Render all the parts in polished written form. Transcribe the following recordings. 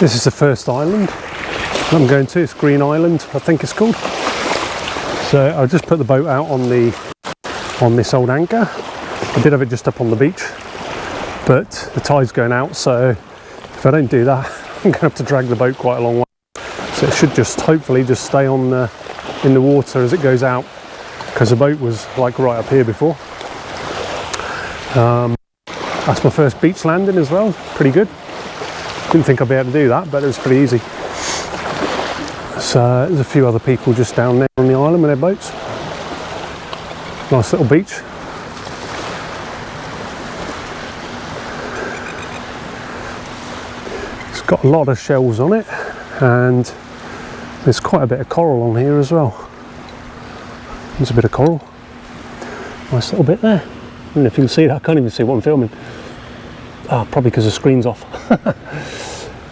This is the first island I'm going to. It's Green Island, I think it's called. So I'll just put the boat out on this old anchor. I did have it just up on the beach, but the tide's going out, so if I don't do that, I'm going to have to drag the boat quite a long way. So it should just hopefully just stay on in the water as it goes out, because the boat was like right up here before. That's my first beach landing as well. Pretty good. Didn't think I'd be able to do that, but it was pretty easy. So there's a few other people just down there on the island with their boats. Nice little beach. It's got a lot of shells on it, and there's quite a bit of coral on here as well. There's a bit of coral. Nice little bit there. I don't know if you can see that. I can't even see what I'm filming. Ah, probably because the screen's off.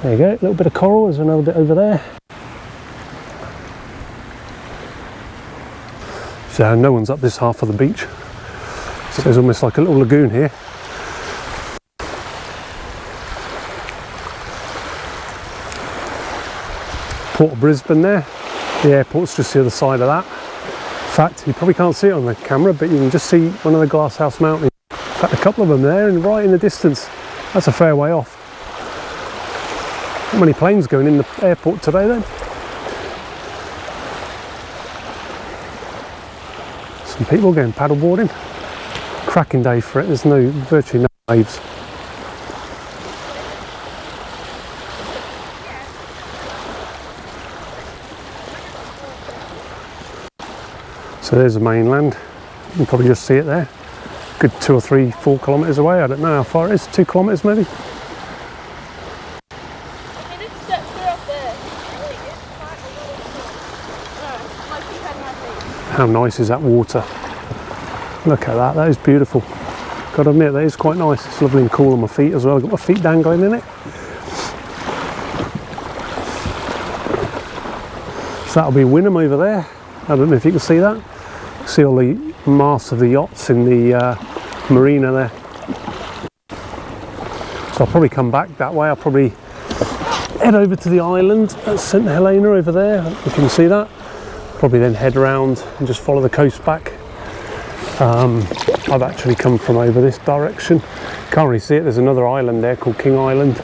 There you go, a little bit of coral. There's another bit over there. So no one's up this half of the beach. So there's almost like a little lagoon here. Port of Brisbane there. The airport's just the other side of that. In fact, you probably can't see it on the camera, but you can just see one of the glasshouse mountains. In fact, a couple of them there and right in the distance. That's a fair way off. Not many planes going in the airport today then. Some people going paddleboarding. Cracking day for it. There's virtually no waves. So there's the mainland. You can probably just see it there. Good 2 or 3, 4 kilometres away. I don't know how far it is. 2 kilometres maybe. How nice is that water? Look at that, that is beautiful. Got to admit, that is quite nice. It's lovely and cool on my feet as well. I've got my feet dangling in it. So that'll be Wynnum over there. I don't know if you can see that. See all the masts of the yachts in the marina there. So I'll probably come back that way. I'll probably head over to the island at St Helena over there, if you can see that. Probably then head around and just follow the coast back. I've actually come from over this direction. Can't really see it. There's another island there called King Island.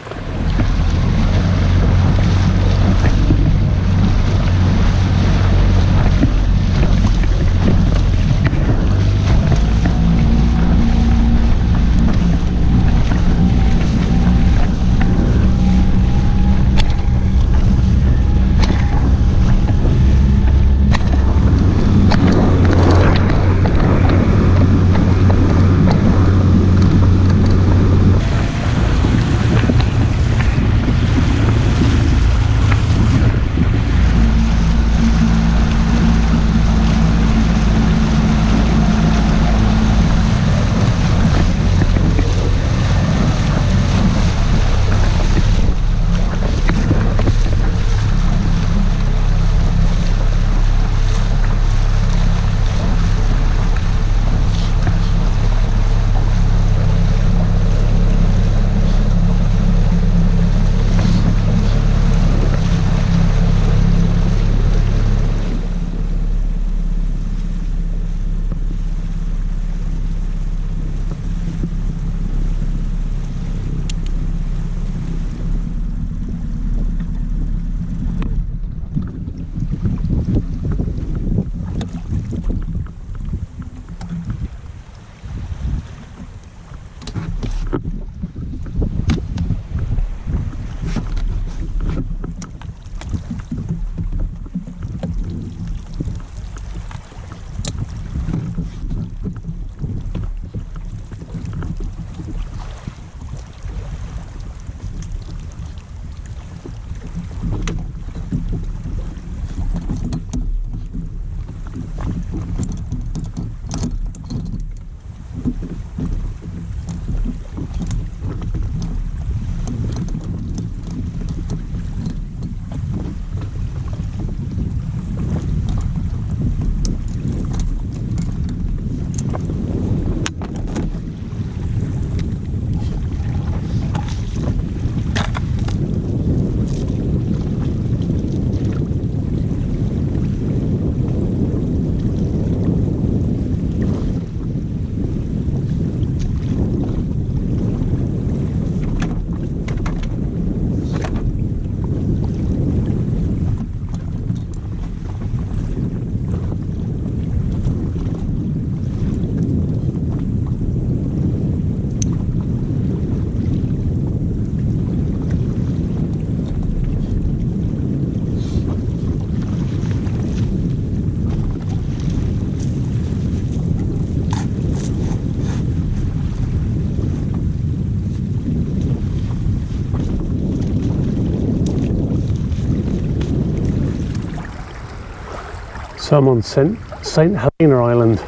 So I'm on St Helena Island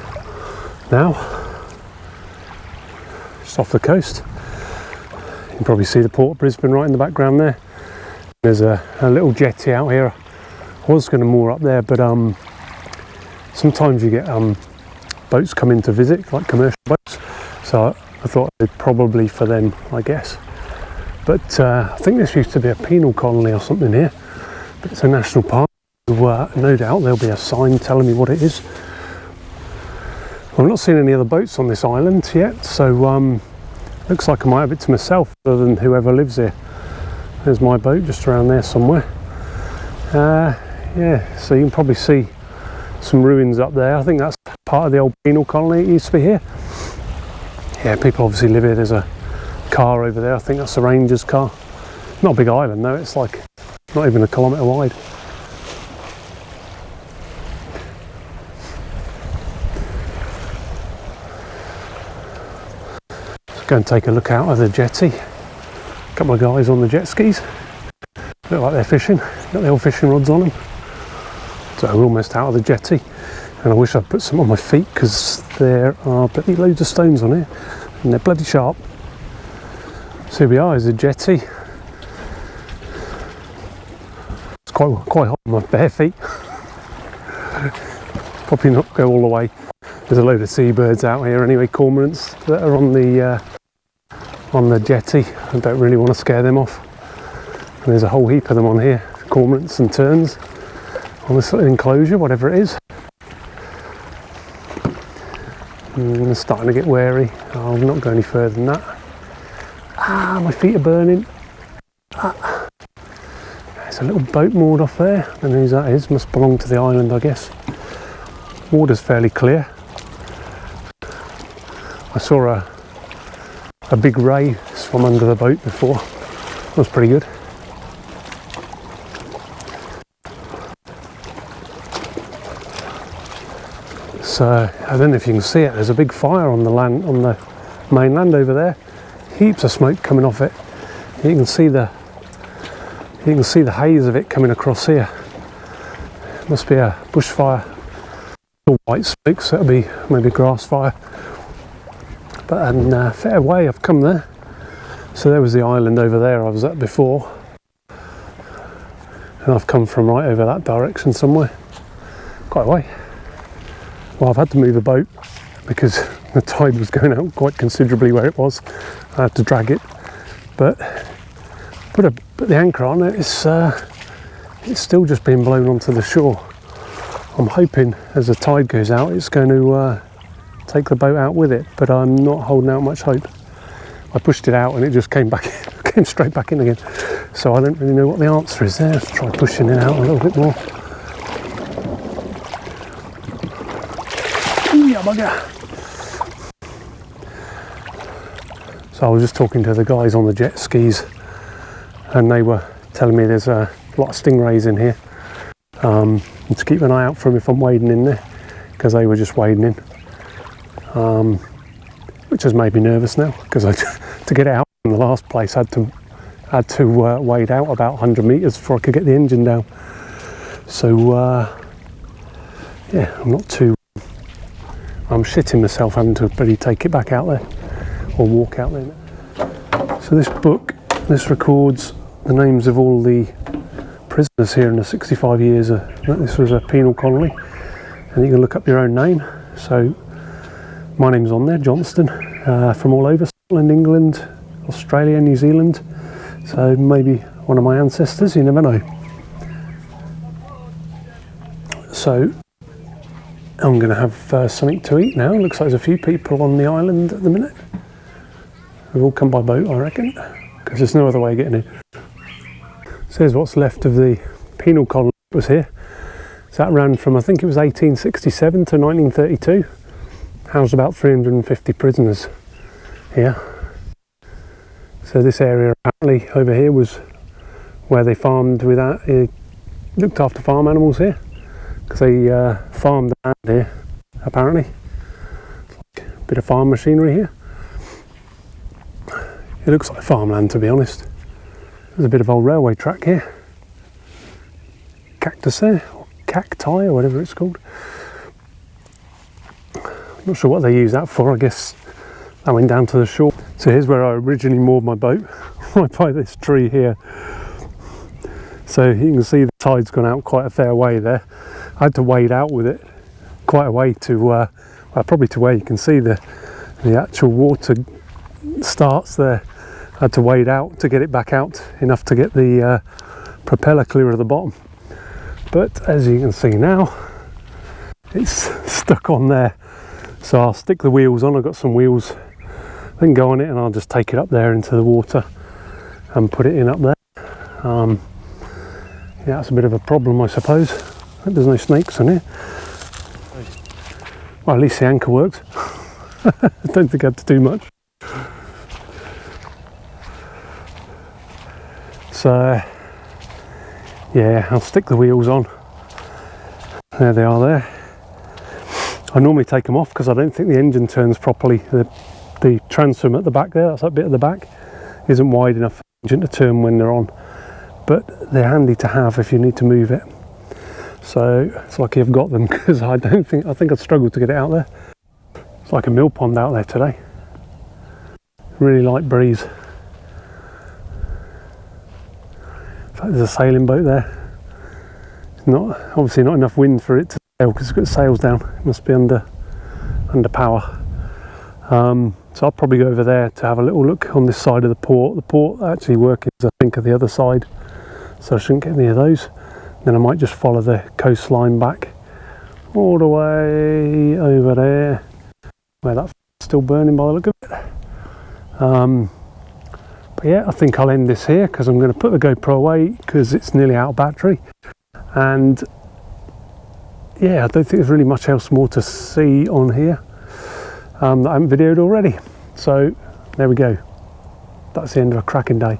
now, just off the coast. You can probably see the port of Brisbane right in the background there. There's a little jetty out here. I was going to moor up there, but sometimes you get boats come in to visit, like commercial boats. So I thought it'd probably for them, I guess. But I think this used to be a penal colony or something here, but it's a national park. No doubt there'll be a sign telling me what it is. I've not seen any other boats on this island yet, so looks like I might have it to myself other than whoever lives here. There's my boat just around there somewhere. Yeah, so you can probably see some ruins up there. I think that's part of the old penal colony. It used to be here. Yeah, people obviously live here. There's a car over there. I think that's a ranger's car. Not a big island though. It's like not even a kilometre wide. Let's go and take a look out of the jetty. A couple of guys on the jet skis. Look like they're fishing. Got the old fishing rods on them. So we're almost out of the jetty. And I wish I'd put some on my feet because there are bloody loads of stones on here and they're bloody sharp. So here we are, is a jetty. It's quite hot on my bare feet. Probably not go all the way. There's a load of seabirds out here anyway, cormorants that are on the jetty. I don't really want to scare them off. And there's a whole heap of them on here, cormorants and terns on this little enclosure, whatever it is. I'm starting to get wary. I'll not go any further than that. Ah, my feet are burning. Ah. There's a little boat moored off there. I don't know whose that is. Must belong to the island, I guess. Water's fairly clear. I saw a big ray swim under the boat before. That was pretty good. So I don't know if you can see it. There's a big fire on the land, on the mainland over there. Heaps of smoke coming off it. You can see the haze of it coming across here. It must be a bushfire. All white smoke, so it'll be maybe a grass fire. But a fair way I've come there. So there was the island over there I was at before, and I've come from right over that direction somewhere. Quite a way. Well, I've had to move a boat because the tide was going out quite considerably where it was. I had to drag it, but put the anchor on it. It's still just being blown onto the shore. I'm hoping as the tide goes out, it's going to take the boat out with it, but I'm not holding out much hope. I pushed it out and it just came straight back in again. So I don't really know what the answer is there. Let's try pushing it out a little bit more. Bugger. So I was just talking to the guys on the jet skis and they were telling me there's a lot of stingrays in here, and to keep an eye out for them if I'm wading in there, because they were just wading in, which has made me nervous now, because to get it out in the last place I had to wade out about 100 metres before I could get the engine down. So yeah, I'm shitting myself having to really take it back out there or walk out there. So this records the names of all the prisoners here in the 65 years that this was a penal colony, and you can look up your own name. So my name's on there, Johnston, from all over Scotland, England, Australia, New Zealand. So maybe one of my ancestors, you never know. So I'm going to have something to eat now. Looks like there's a few people on the island at the minute. They've all come by boat, I reckon, because there's no other way of getting in. So here's what's left of the penal colony that was here. So that ran from, I think it was 1867 to 1932. Housed about 350 prisoners here. So this area apparently over here was where they farmed without, looked after farm animals here. Because they farmed the land here, apparently. Like a bit of farm machinery here. It looks like farmland, to be honest. There's a bit of old railway track here. Cactus there, or cacti or whatever it's called. Not sure what they use that for. I guess that went down to the shore. So here's where I originally moored my boat, right by this tree here. So you can see the tide's gone out quite a fair way there. I had to wade out with it quite a way to, well, probably to where you can see the actual water starts there. I had to wade out to get it back out enough to get the propeller clear of the bottom. But as you can see now, it's stuck on there. So I'll stick the wheels on. I've got some wheels, then go on it, and I'll just take it up there into the water and put it in up there. Yeah, that's a bit of a problem, I suppose. There's no snakes in here. Well, at least the anchor works. I don't think I had to do much. So yeah, I'll stick the wheels on. There they are there. I normally take them off because I don't think the engine turns properly. The transom at the back there, that's that bit at the back, isn't wide enough for the engine to turn when they're on. But they're handy to have if you need to move it. So it's lucky I've got them, because I think I'd struggle to get it out there. It's like a mill pond out there today. Really light breeze. In fact, there's a sailing boat there. It's not, obviously not enough wind for it to sail because it's got sails down. It must be under power. So I'll probably go over there to have a little look on this side of the port. The port actually working, I think, at the other side, so I shouldn't get any of those. Then I might just follow the coastline back all the way over there, where that's still burning by the look of it. But yeah, I think I'll end this here because I'm going to put the GoPro away because it's nearly out of battery. And yeah, I don't think there's really much else more to see on here that I haven't videoed already. So there we go. That's the end of a cracking day.